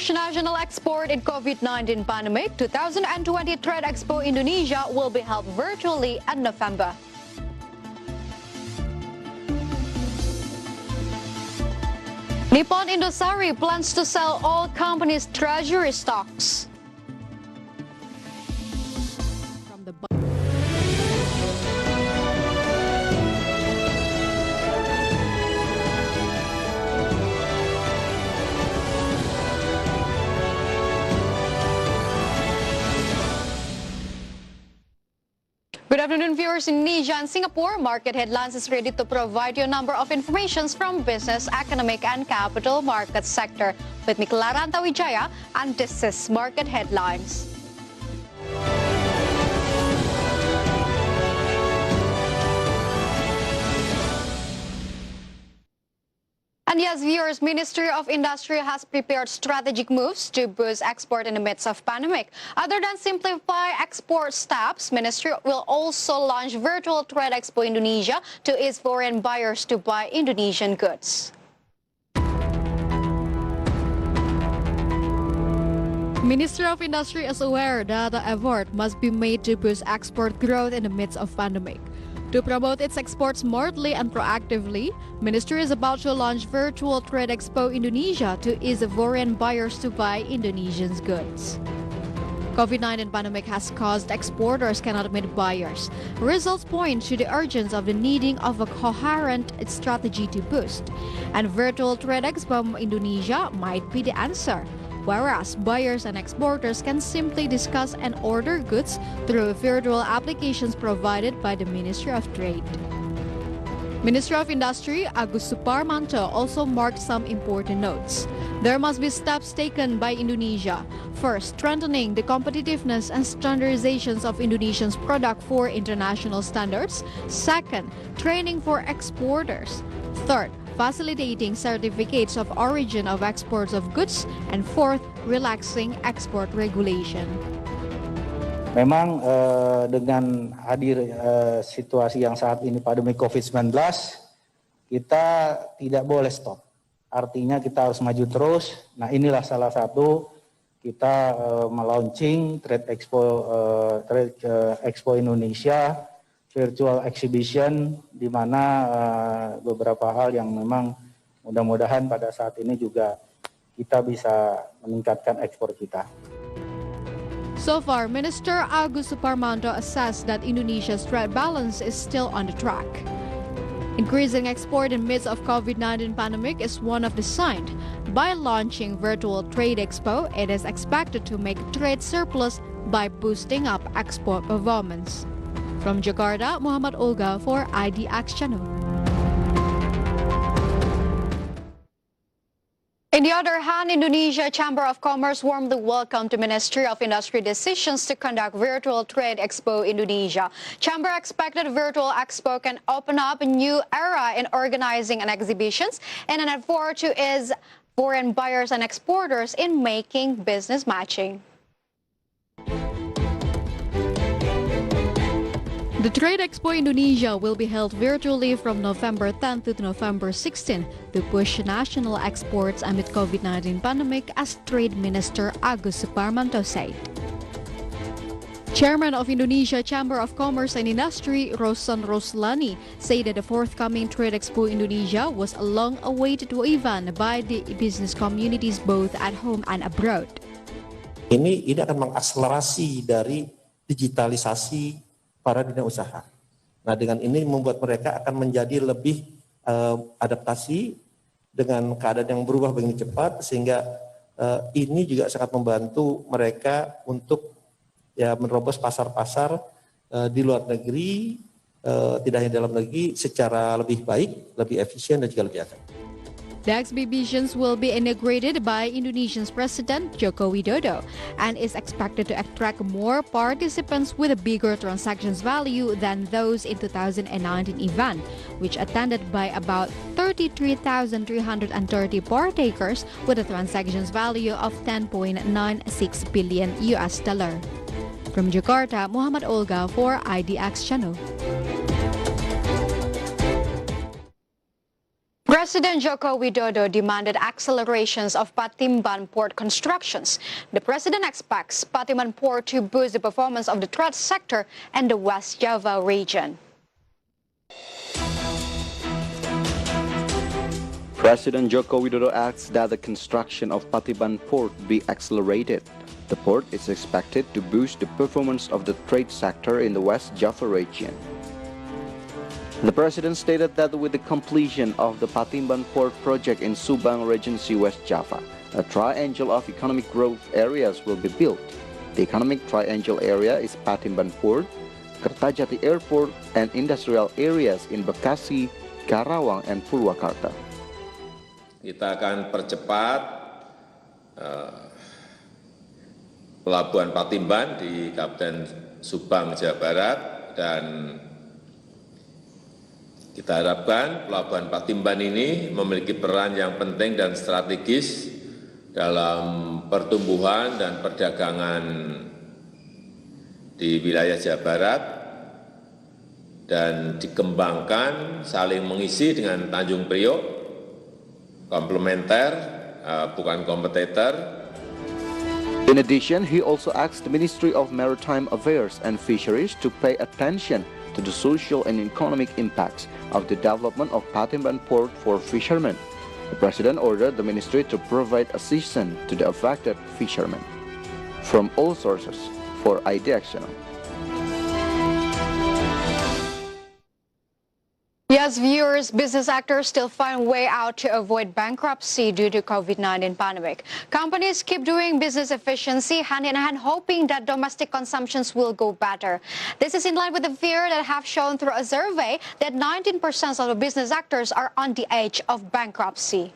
push national export in COVID-19 pandemic, 2020 Trade Expo Indonesia will be held virtually in November. Nippon Indosari plans to sell all company's treasury stocks. Good afternoon, viewers in Indonesia and Singapore. Market Headlines is ready to provide you a number of informations from business, economic, and capital market sector. With me, Clara Antawijaya, and this is Market Headlines. And yes, viewers, Ministry of Industry has prepared strategic moves to boost export in the midst of pandemic. Other than simplify export steps, Ministry will also launch Virtual Trade Expo Indonesia to ease foreign buyers to buy Indonesian goods. Ministry of Industry is aware that the effort must be made to boost export growth in the midst of pandemic. To promote its exports smartly and proactively, Ministry is about to launch Virtual Trade Expo Indonesia to ease foreign buyers to buy Indonesian goods. COVID-19 pandemic has caused exporters cannot meet buyers. Results point to the urgence of the needing of a coherent strategy to boost. And Virtual Trade Expo Indonesia might be the answer. Whereas buyers and exporters can simply discuss and order goods through virtual applications provided by the Ministry of Trade. Ministry of Industry Agus Suparmanto also marked some important notes. There must be steps taken by Indonesia. First, strengthening the competitiveness and standardizations of Indonesia's product for international standards. Second, training for exporters. Third, facilitating certificates of origin of exports of goods, and fourth, relaxing export regulation. Memang dengan hadir situasi yang saat ini pandemi COVID-19, kita tidak boleh stop. Artinya kita harus maju terus. Nah, inilah salah satu kita melaunching Trade Expo Indonesia virtual exhibition, di mana beberapa hal yang memang mudah-mudahan pada saat ini juga kita bisa meningkatkan ekspor kita. So far, Minister Agus Suparmanto assessed that Indonesia's trade balance is still on the track. Increasing export in midst of COVID-19 pandemic is one of the signs. By launching Virtual Trade Expo, it is expected to make trade surplus by boosting up export performance. From Jakarta, Muhammad Olga for IDX Channel. On the other hand, Indonesia Chamber of Commerce warmly welcomed the Ministry of Industry decisions to conduct Virtual Trade Expo Indonesia. Chamber expected Virtual Expo can open up a new era in organizing and exhibitions and an effort to ease foreign buyers and exporters in making business matching. The Trade Expo Indonesia will be held virtually from November 10 to November 16 to push national exports amid COVID-19 pandemic, as Trade Minister Agus Suparmanto said. Chairman of Indonesia Chamber of Commerce and Industry, Rosan Roslani, said that the forthcoming Trade Expo Indonesia was a long-awaited event by the business communities both at home and abroad. Ini akan mengakselerasi dari digitalisasi para dunia usaha. Nah, dengan ini membuat mereka akan menjadi lebih adaptasi dengan keadaan yang berubah begitu cepat, sehingga ini juga sangat membantu mereka untuk menerobos pasar-pasar di luar negeri, tidak hanya dalam negeri, secara lebih baik, lebih efisien, dan juga lebih efektif. The exhibitions will be inaugurated by Indonesia's President Joko Widodo and is expected to attract more participants with a bigger transactions value than those in 2019 event, which attended by about 33,330 partakers with a transactions value of $10.96 billion. From Jakarta, Muhammad Olga for IDX Channel. President Joko Widodo demanded accelerations of Patimban port constructions. The president expects Patimban port to boost the performance of the trade sector and the West Java region. President Joko Widodo asks that the construction of Patimban port be accelerated. The port is expected to boost the performance of the trade sector in the West Java region. The president stated that with the completion of the Patimban port project in Subang Regency, West Java, a triangle of economic growth areas will be built. The economic triangle area is Patimban Port, Kertajati Airport, and industrial areas in Bekasi, Karawang, and Purwakarta. Kita akan percepat Pelabuhan Patimban di Kabupaten Subang, Jawa Barat, dan kita harapkan Pelabuhan Patimban ini memiliki peran yang penting dan strategis dalam pertumbuhan dan perdagangan di wilayah Jawa Barat dan dikembangkan saling mengisi dengan Tanjung Priok, komplementer, bukan kompetitor. In addition, he also asked the Ministry of Maritime Affairs and Fisheries to pay attention to the social and economic impacts of the development of Patimban Port for fishermen. The President ordered the ministry to provide assistance to the affected fishermen. From all sources, for IDX Channel. Yes, viewers, business actors still find way out to avoid bankruptcy due to COVID-19 pandemic. Companies keep doing business efficiency hand in hand, hoping that domestic consumptions will go better. This is in line with the fear that have shown through a survey that 19% of the business actors are on the edge of bankruptcy.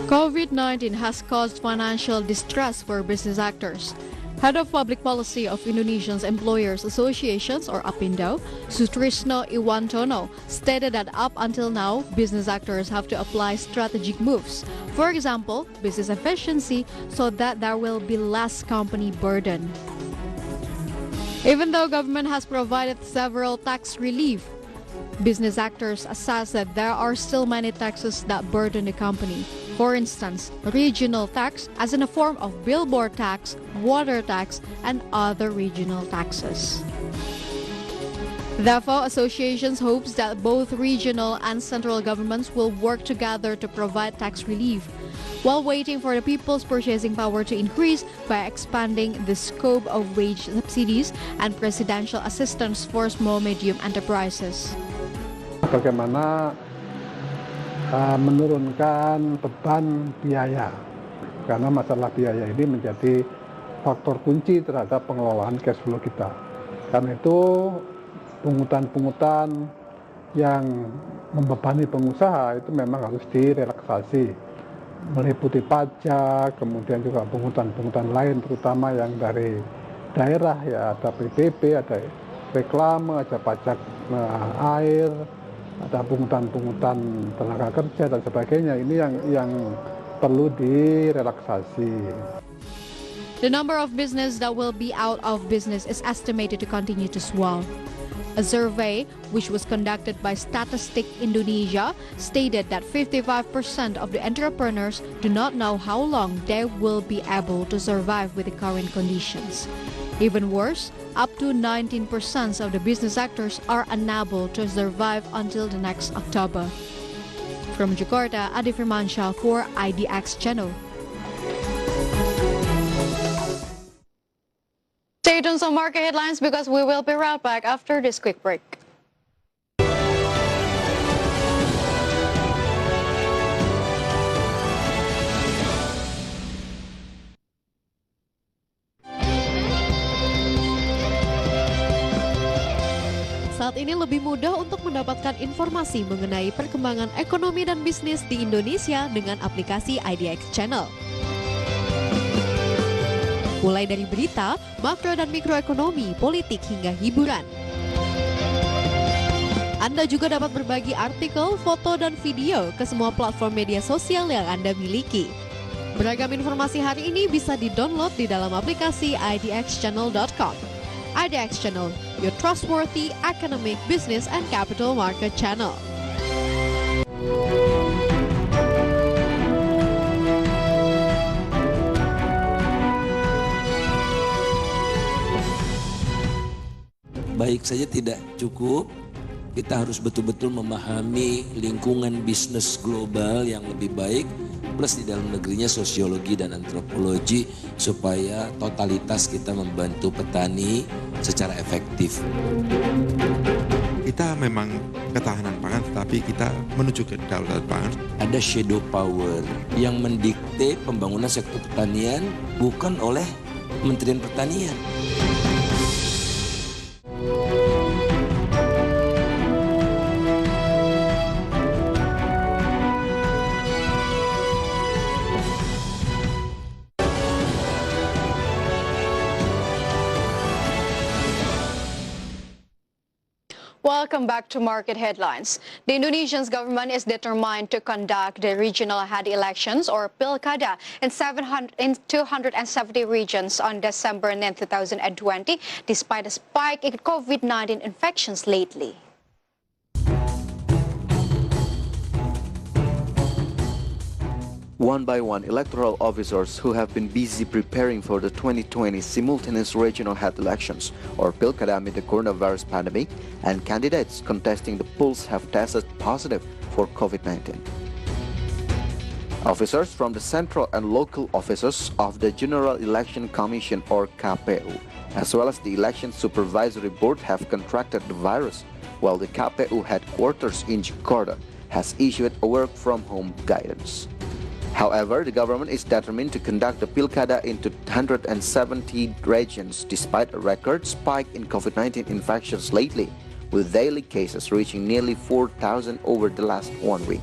COVID-19 has caused financial distress for business actors. Head of Public Policy of Indonesia's Employers Associations, or APindo, Sutrisno Iwantono, stated that up until now, business actors have to apply strategic moves. For example, business efficiency, so that there will be less company burden. Even though government has provided several tax relief, business actors assess that there are still many taxes that burden the company. For instance, regional tax, as in a form of billboard tax, water tax, and other regional taxes. Therefore, associations hopes that both regional and central governments will work together to provide tax relief, while waiting for the people's purchasing power to increase by expanding the scope of wage subsidies and presidential assistance for small-medium enterprises. Bagaimana menurunkan beban biaya, karena masalah biaya ini menjadi faktor kunci terhadap pengelolaan cash flow kita. Karena itu pungutan-pungutan yang membebani pengusaha itu memang harus direlaksasi, meliputi pajak, kemudian juga pungutan-pungutan lain, terutama yang dari daerah, ya ada PPB, ada reklame, ada pajak air, ada pungutan-pungutan tenaga kerja dan sebagainya. Ini yang perlu direlaksasi. The number of business that will be out of business is estimated to continue to swell. A survey, which was conducted by Statistik Indonesia, stated that 55% of the entrepreneurs do not know how long they will be able to survive with the current conditions. Even worse, up to 19% of the business sectors are unable to survive until the next October. From Jakarta, Adi Firmansyah for IDX Channel. Stay tuned on market headlines because we will be right back after this quick break. Saat ini lebih mudah untuk mendapatkan informasi mengenai perkembangan ekonomi dan bisnis di Indonesia dengan aplikasi IDX Channel. Mulai dari berita, makro dan mikroekonomi, politik hingga hiburan. Anda juga dapat berbagi artikel, foto, dan video ke semua platform media sosial yang Anda miliki. Beragam informasi hari ini bisa di-download di dalam aplikasi idxchannel.com. IDX Channel, your trustworthy economic, business, and capital market channel. Baik saja tidak cukup, kita harus betul-betul memahami lingkungan bisnis global yang lebih baik, plus di dalam negerinya sosiologi dan antropologi, supaya totalitas kita membantu petani secara efektif. Kita memang ketahanan pangan, tetapi kita menuju ke kedaulatan pangan. Ada shadow power yang mendikte pembangunan sektor pertanian bukan oleh Kementerian Pertanian. Welcome back to Market Headlines. The Indonesian government is determined to conduct the regional head elections, or Pilkada, in 270 regions on December 9, 2020, despite a spike in COVID-19 infections lately. One by one, electoral officers who have been busy preparing for the 2020 simultaneous regional head elections, or Pilkada, amid the coronavirus pandemic, and candidates contesting the polls have tested positive for COVID-19. Officers from the central and local offices of the General Election Commission, or KPU, as well as the Election Supervisory Board have contracted the virus, while the KPU headquarters in Jakarta has issued a work-from-home guidance. However, the government is determined to conduct the Pilkada in 270 regions despite a record spike in COVID-19 infections lately, with daily cases reaching nearly 4,000 over the last 1 week.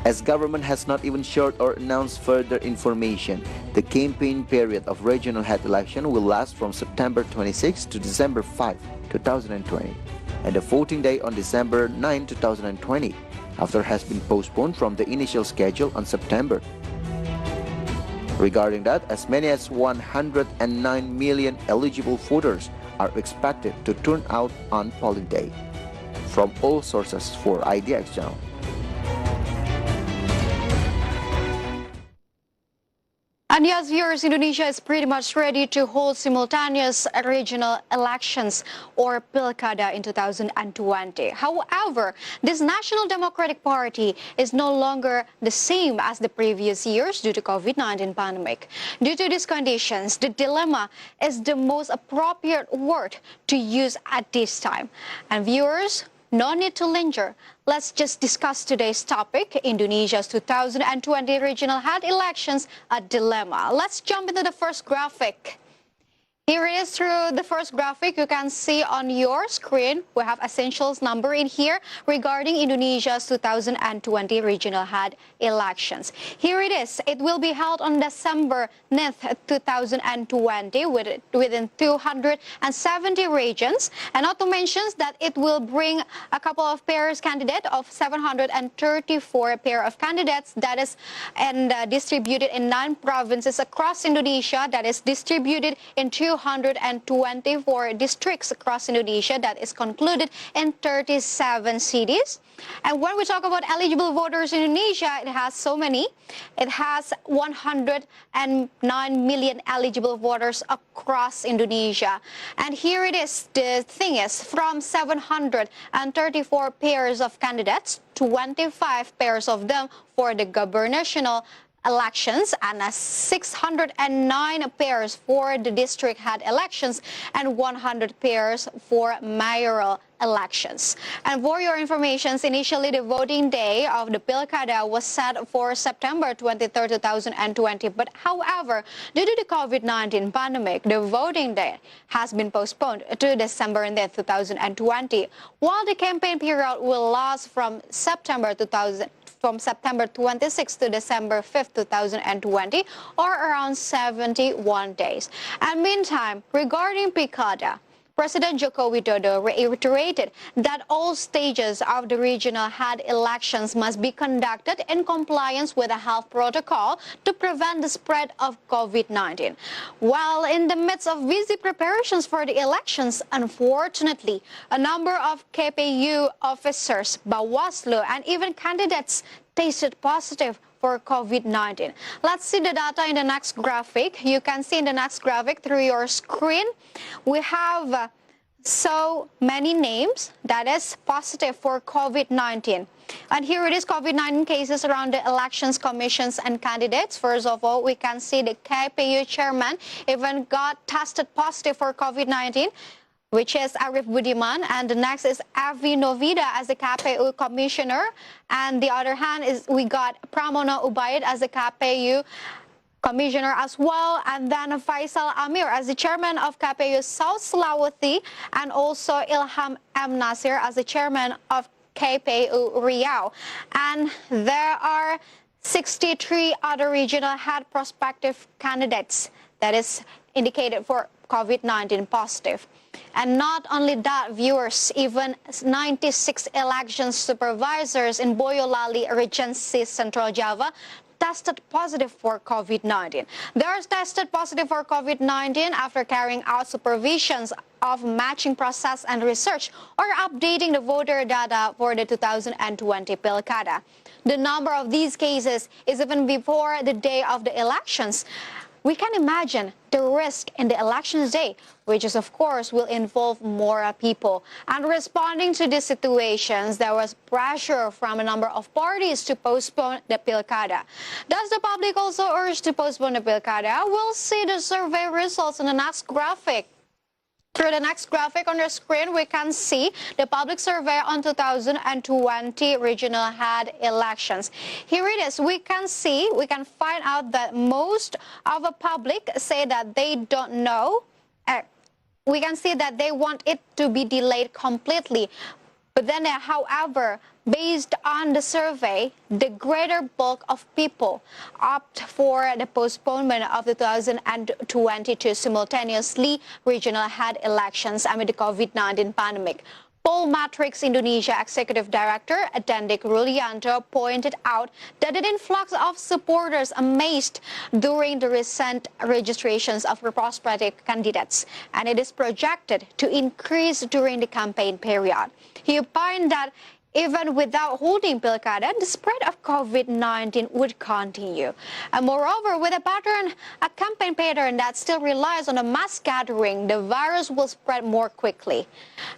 As government has not even shared or announced further information, the campaign period of regional head election will last from September 26 to December 5, 2020, and the voting day on December 9, 2020, after has been postponed from the initial schedule on September. Regarding that, as many as 109 million eligible voters are expected to turn out on polling day. From all sources for IDX Channel. And yes, viewers, Indonesia is pretty much ready to hold simultaneous regional elections, or Pilkada, in 2020. However, this National Democratic Party is no longer the same as the previous years due to COVID-19 pandemic. Due to these conditions, the dilemma is the most appropriate word to use at this time. And viewers, no need to linger. Let's just discuss today's topic, Indonesia's 2020 regional head elections, a dilemma. Let's jump into the first graphic. Here it is through the first graphic you can see on your screen. We have essentials number in here regarding Indonesia's 2020 regional head elections. Here it is. It will be held on December 9th, 2020 within 270 regions. And not to mention that it will bring a couple of pairs candidate of 734 pair of candidates that is distributed in 9 provinces across Indonesia, that is distributed in 224 districts across Indonesia, that is concluded in 37 cities. And when we talk about eligible voters in Indonesia, it has so many. It has 109 million eligible voters across Indonesia. And here it is. The thing is, from 734 pairs of candidates, 25 pairs of them for the gubernatorial elections, and 609 pairs for the district head elections, and 100 pairs for mayoral elections. And for your information, initially the voting day of the Pilkada was set for September 23, 2020. But however, due to the COVID-19 pandemic, the voting day has been postponed to December 9, 2020, while the campaign period will last from September 26 to December 5, 2020, or around 71 days. And meantime, regarding Pilkada, President Joko Widodo reiterated that all stages of the regional head elections must be conducted in compliance with the health protocol to prevent the spread of COVID-19. While in the midst of busy preparations for the elections, unfortunately, a number of KPU officers, Bawaslu, and even candidates tested positive for COVID-19. Let's see the data in the next graphic. You can see in the next graphic through your screen, we have so many names that is positive for COVID-19. And here it is, COVID-19 cases around the elections commissions and candidates. First of all, we can see the KPU chairman even got tested positive for COVID-19, which is Arif Budiman, and the next is Avi Novida as the KPU commissioner, and the other hand is we got Pramono Ubaid as the KPU commissioner as well, and then Faisal Amir as the chairman of KPU South Sulawesi, and also Ilham M. Nasir as the chairman of KPU Riau. And there are 63 other regional head prospective candidates that is indicated for COVID-19 positive. And not only that, viewers, even 96 election supervisors in Boyolali Regency, Central Java, tested positive for COVID-19. They are tested positive for COVID-19 after carrying out supervisions of matching process and research or updating the voter data for the 2020 Pilkada. The number of these cases is even before the day of the elections. We can imagine the risk in the elections day, which is of course will involve more people. And responding to these situations, there was pressure from a number of parties to postpone the Pilkada. Does the public also urge to postpone the Pilkada? We'll see the survey results in the next graphic. Through the next graphic on your screen, we can see the public survey on 2020 regional head elections. Here it is. We can find out that most of the public say that they don't know. We can see that they want it to be delayed completely. But then, however, based on the survey, the greater bulk of people opt for the postponement of the 2022 simultaneously regional head elections amid the COVID-19 pandemic. Poll Matrix Indonesia Executive Director Dendik Rulianto pointed out that the influx of supporters amazed during the recent registrations of prospective candidates, and it is projected to increase during the campaign period. He opined that even without holding Pilkada, the spread of COVID-19 would continue. And moreover, with a campaign pattern that still relies on a mass gathering, the virus will spread more quickly.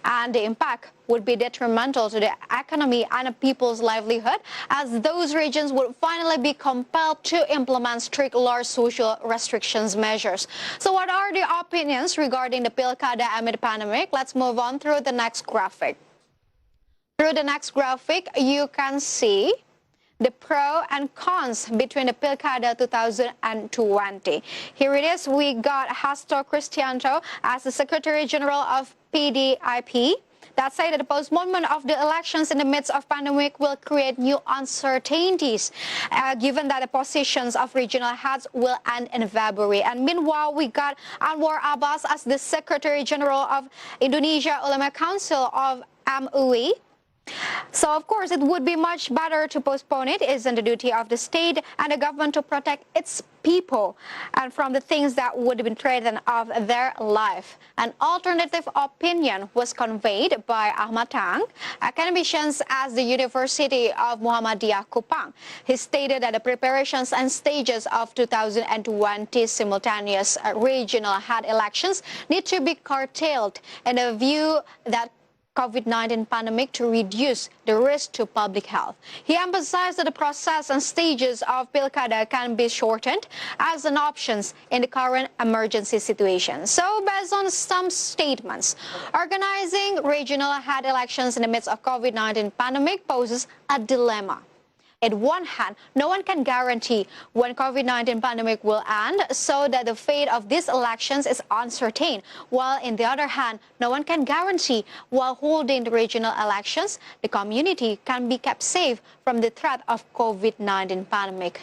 And the impact would be detrimental to the economy and people's livelihood, as those regions would finally be compelled to implement strict large social restrictions measures. So what are the opinions regarding the Pilkada amid pandemic? Let's move on through the next graphic. Through the next graphic, you can see the pro and cons between the Pilkada 2020. Here it is. We got Hasto Cristianto as the Secretary General of PDIP that say that the postponement of the elections in the midst of pandemic will create new uncertainties, given that the positions of regional heads will end in February. And meanwhile, we got Anwar Abbas as the Secretary General of Indonesia Ulama Council of MUI. So, of course, it would be much better to postpone it. It isn't the duty of the state and the government to protect its people and from the things that would have been threatened of their life. An alternative opinion was conveyed by Ahmad Tang, academicians at the University of Muhammadiyah Kupang. He stated that the preparations and stages of 2020 simultaneous regional head elections need to be curtailed in a view that COVID-19 pandemic to reduce the risk to public health. He emphasized that the process and stages of Pilkada can be shortened as an option in the current emergency situation. So, based on some statements, organizing regional head elections in the midst of COVID-19 pandemic poses a dilemma. On one hand, no one can guarantee when COVID-19 pandemic will end, so that the fate of these elections is uncertain. While on the other hand, no one can guarantee while holding the regional elections, the community can be kept safe from the threat of COVID-19 pandemic.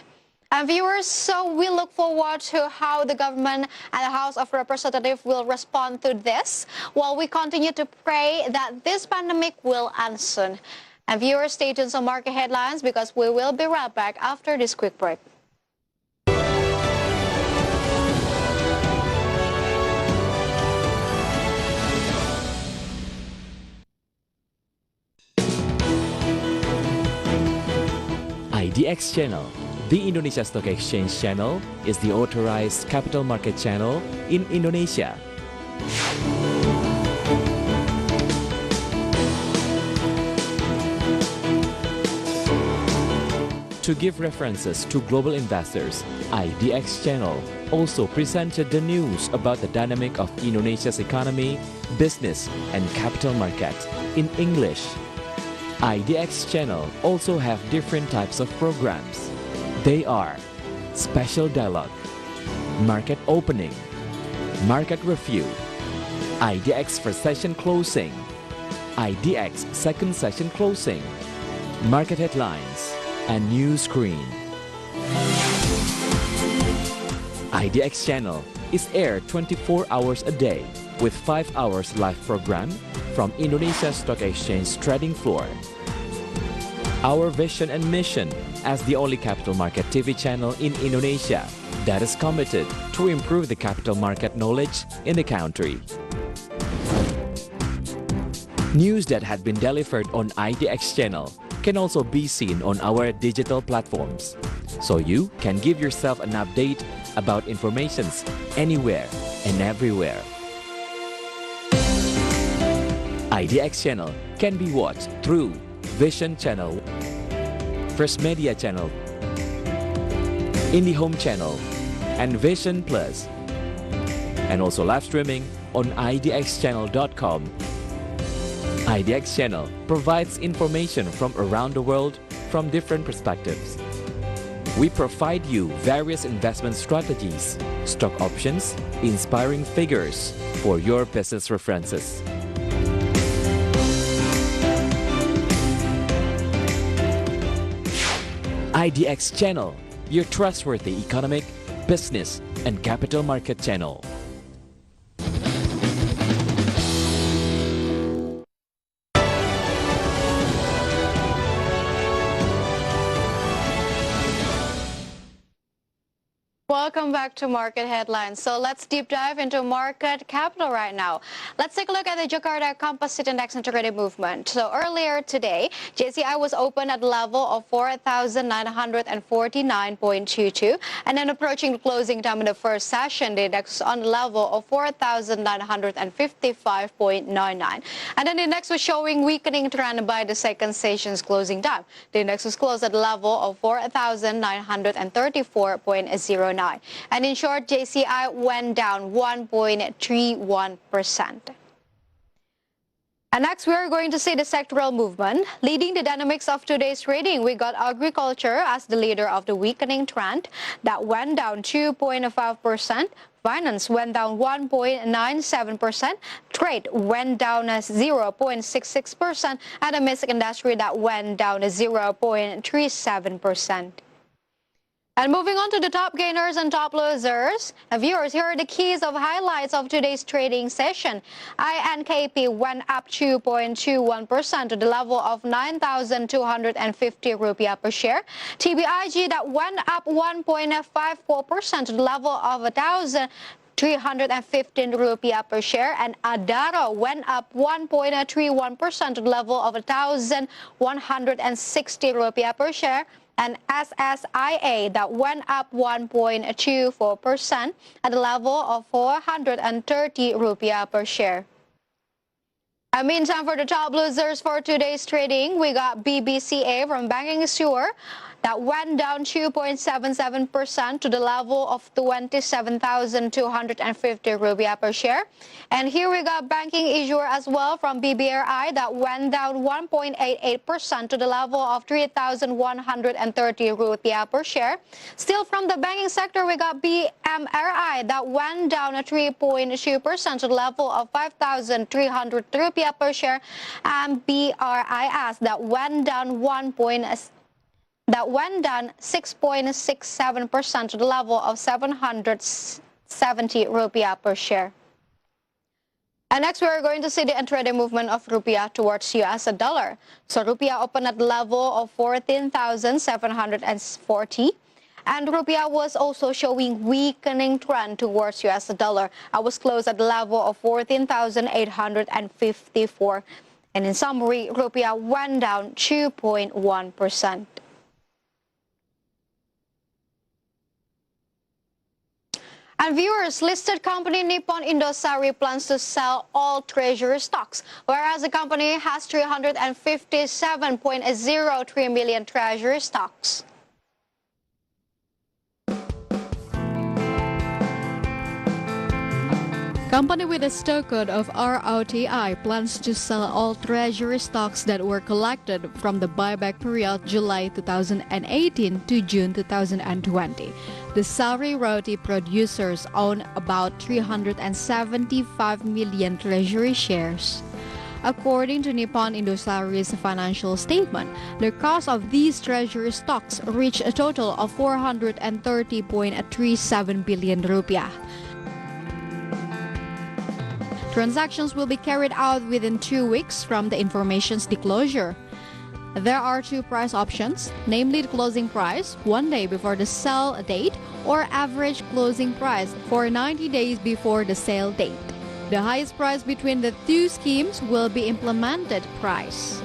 And viewers, so we look forward to how the government and the House of Representatives will respond to this, while we continue to pray that this pandemic will end soon. And viewers, stay tuned on Market Headlines because we will be right back after this quick break. IDX Channel, the Indonesia Stock Exchange channel, is the authorized capital market channel in Indonesia. To give references to global investors, IDX Channel also presented the news about the dynamic of Indonesia's economy, business, and capital market in English. IDX Channel also have different types of programs. They are Special Dialogue, Market Opening, Market Review, IDX First Session Closing, IDX Second Session Closing, Market Headlines, and News Screen. IDX Channel is aired 24 hours a day with 5 hours live program from Indonesia Stock Exchange trading floor. Our vision and mission as the only capital market TV channel in Indonesia that is committed to improve the capital market knowledge in the country. News that had been delivered on IDX Channel can also be seen on our digital platforms, so you can give yourself an update about informations anywhere and everywhere. IDX Channel can be watched through Vision Channel, First Media Channel, IndiHome Channel, and Vision Plus, and also live streaming on idxchannel.com. IDX Channel provides information from around the world from different perspectives. We provide you various investment strategies, stock options, inspiring figures for your business references. IDX Channel, your trustworthy economic, business, and capital market channel. Welcome back to Market Headlines. So let's deep dive into market capital right now. Let's take a look at the Jakarta Composite Index Integrated Movement. So earlier today, JCI was open at the level of 4,949.22, and then approaching the closing time in the first session, the index was on the level of 4,955.99. And then the index was showing weakening trend by the second session's closing time. The index was closed at the level of 4,934.09. And in short, JCI went down 1.31%. And next, we are going to see the sectoral movement. Leading the dynamics of today's trading, we got agriculture as the leader of the weakening trend that went down 2.5%. Finance went down 1.97%. Trade went down 0.66%. And the music industry that went down 0.37%. And moving on to the top gainers and top losers. Viewers, here are the keys of highlights of today's trading session. INKP went up 2.21% to the level of 9,250 rupiah per share. TBIG that went up 1.54% to the level of 1,315 rupiah per share, and Adaro went up 1.31% to the level of 1,160 rupiah per share. And SSIA that went up 1.24% at the level of 430 rupiah per share. And meantime, for the top losers for today's trading, we got BBCA from Banking Issuer that went down 2.77% to the level of 27,250 rupiah per share. And here we got Banking Issuer as well from BBRI that went down 1.88% to the level of 3,130 rupiah per share. Still from the banking sector, we got BMRI that went down 3.2% to the level of 5,300 rupiah per share, and BRIS that went down 1.9% that went down 6.67% to the level of 770 rupiah per share. And next, we're going to see the intraday movement of rupiah towards US dollar. So rupiah opened at the level of 14,740. And rupiah was also showing weakening trend towards US dollar. I was closed at the level of 14,854. And in summary, rupiah went down 2.1%. And viewers, listed company Nippon Indosari plans to sell all treasury stocks, whereas the company has 357.03 million treasury stocks. Company with a stock code of ROTI plans to sell all treasury stocks that were collected from the buyback period July 2018 to June 2020. The Sari Roti producers own about 375 million treasury shares. According to Nippon Indosari's financial statement, the cost of these treasury stocks reached a total of 430.37 billion rupiah. Transactions will be carried out within 2 weeks from the information's disclosure. There are 2 price options, namely the closing price 1 day before the sell date or average closing price for 90 days before the sale date. The highest price between the 2 schemes will be implemented price.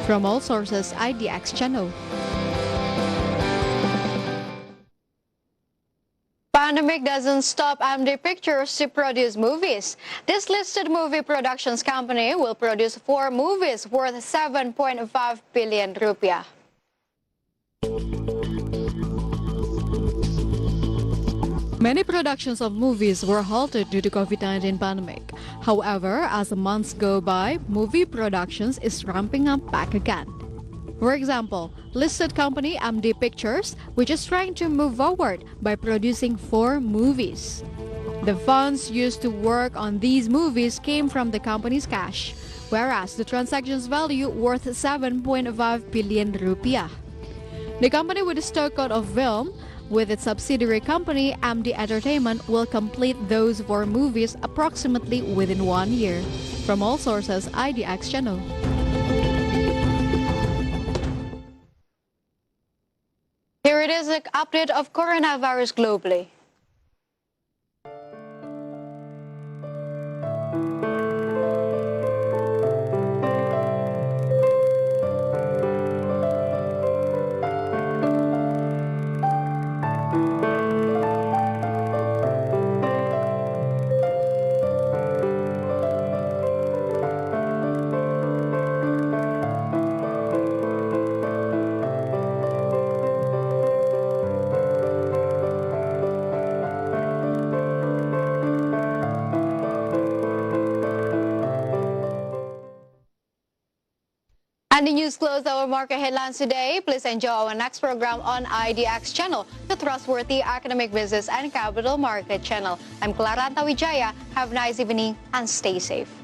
From all sources, IDX Channel. Pandemic doesn't stop MD Pictures to produce movies. This listed movie productions company will produce 4 movies worth 7.5 billion rupiah. Many productions of movies were halted due to COVID-19 pandemic. However, as the months go by, movie productions is ramping up back again. For example, listed company MD Pictures, which is trying to move forward by producing 4 movies. The funds used to work on these movies came from the company's cash, whereas the transactions value worth 7.5 billion rupiah. The company with a stock code of film, with its subsidiary company MD Entertainment, will complete those 4 movies approximately within 1 year. From all sources, IDX Channel. Here it is, an update of coronavirus globally. And the news closed our market headlines today. Please enjoy our next program on IDX Channel, the Trustworthy Economic Business and Capital Market Channel. I'm Clara Wijaya. Have a nice evening and stay safe.